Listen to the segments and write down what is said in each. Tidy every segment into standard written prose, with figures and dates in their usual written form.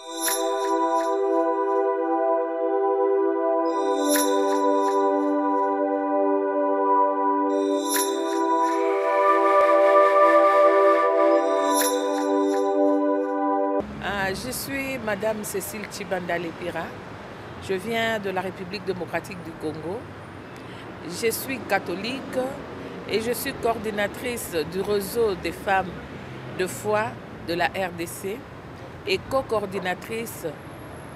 Je suis Madame Cécile Tshibanda Lepira. Je viens de la République démocratique du Congo. Je suis catholique et je suis coordinatrice du réseau des femmes de foi de la RDC et co-coordinatrice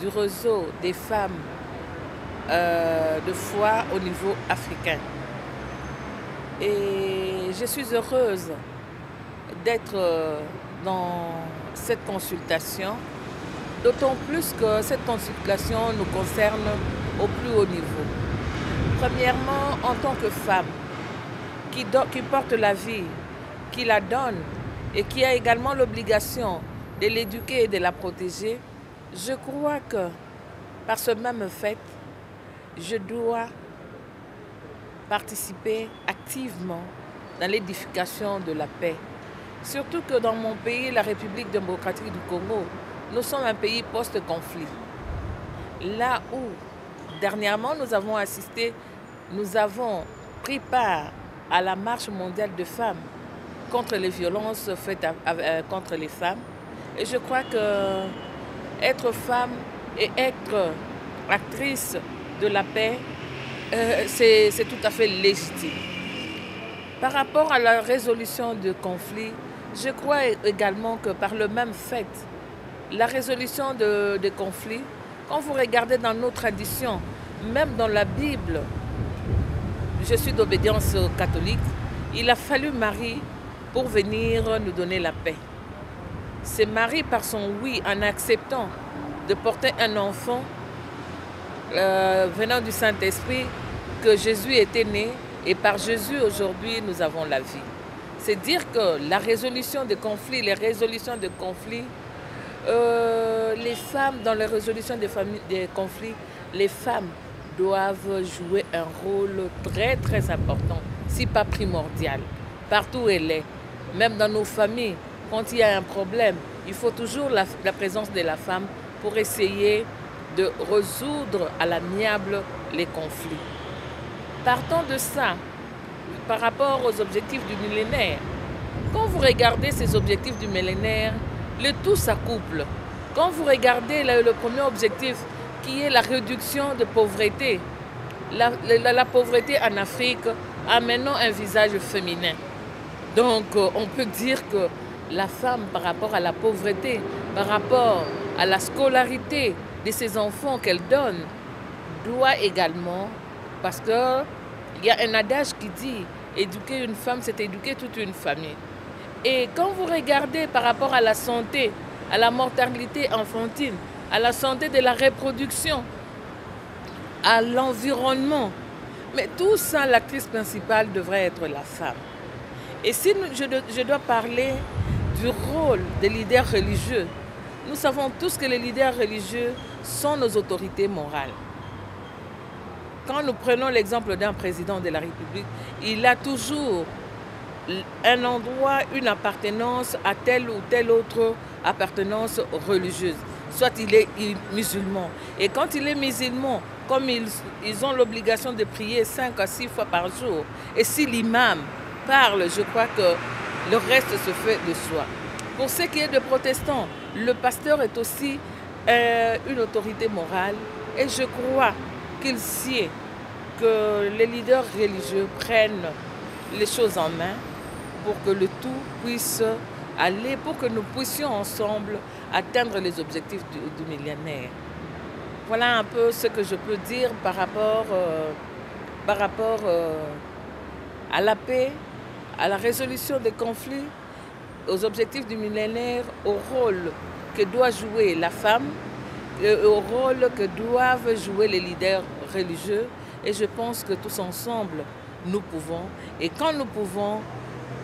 du réseau des femmes de foi au niveau africain. Et je suis heureuse d'être dans cette consultation, d'autant plus que cette consultation nous concerne au plus haut niveau. Premièrement, en tant que femme qui porte la vie, qui la donne et qui a également l'obligation de l'éduquer et de la protéger, je crois que par ce même fait, je dois participer activement dans l'édification de la paix. Surtout que dans mon pays, la République démocratique du Congo, nous sommes un pays post-conflit. Là où, dernièrement, nous avons pris part à la marche mondiale de femmes contre les violences faites contre les femmes. Et je crois que être femme et être actrice de la paix, c'est tout à fait légitime. Par rapport à la résolution de conflits, je crois également que par le même fait, la résolution de conflits, quand vous regardez dans nos traditions, même dans la Bible, je suis d'obédience catholique, il a fallu Marie pour venir nous donner la paix. C'est Marie par son oui, en acceptant de porter un enfant venant du Saint-Esprit, que Jésus était né, et par Jésus aujourd'hui nous avons la vie. C'est dire que la résolution des conflits, les femmes, dans la résolution des conflits, les femmes doivent jouer un rôle très très important, si pas primordial, partout où elle est. Même dans nos familles, quand il y a un problème, il faut toujours la présence de la femme pour essayer de résoudre à l'amiable les conflits. Partant de ça, par rapport aux objectifs du millénaire, quand vous regardez ces objectifs du millénaire, le tout s'accouple. Quand vous regardez le premier objectif qui est la réduction de pauvreté, la pauvreté en Afrique amenant un visage féminin. Donc on peut dire que la femme par rapport à la pauvreté, par rapport à la scolarité de ses enfants qu'elle donne, doit également, parce qu'il y a un adage qui dit éduquer une femme, c'est éduquer toute une famille. Et quand vous regardez par rapport à la santé, à la mortalité infantile, à la santé de la reproduction, à l'environnement, mais tout ça, l'actrice principale devrait être la femme. Et si je dois parler du rôle des leaders religieux, nous savons tous que les leaders religieux sont nos autorités morales. Quand nous prenons l'exemple d'un président de la République, il a toujours un endroit, une appartenance à telle ou telle autre appartenance religieuse. Soit il est musulman. Et quand il est musulman, comme ils ont l'obligation de prier 5 à 6 fois par jour, et si l'imam parle, je crois que le reste se fait de soi. Pour ce qui est de protestants, le pasteur est aussi une autorité morale, et je crois qu'il sied que les leaders religieux prennent les choses en main pour que le tout puisse aller, pour que nous puissions ensemble atteindre les objectifs du millénaire. Voilà un peu ce que je peux dire par rapport à la paix, à la résolution des conflits, aux objectifs du millénaire, au rôle que doit jouer la femme, au rôle que doivent jouer les leaders religieux. Et je pense que tous ensemble, nous pouvons. Et quand nous pouvons,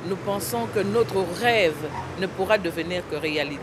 nous pensons que notre rêve ne pourra devenir que réalité.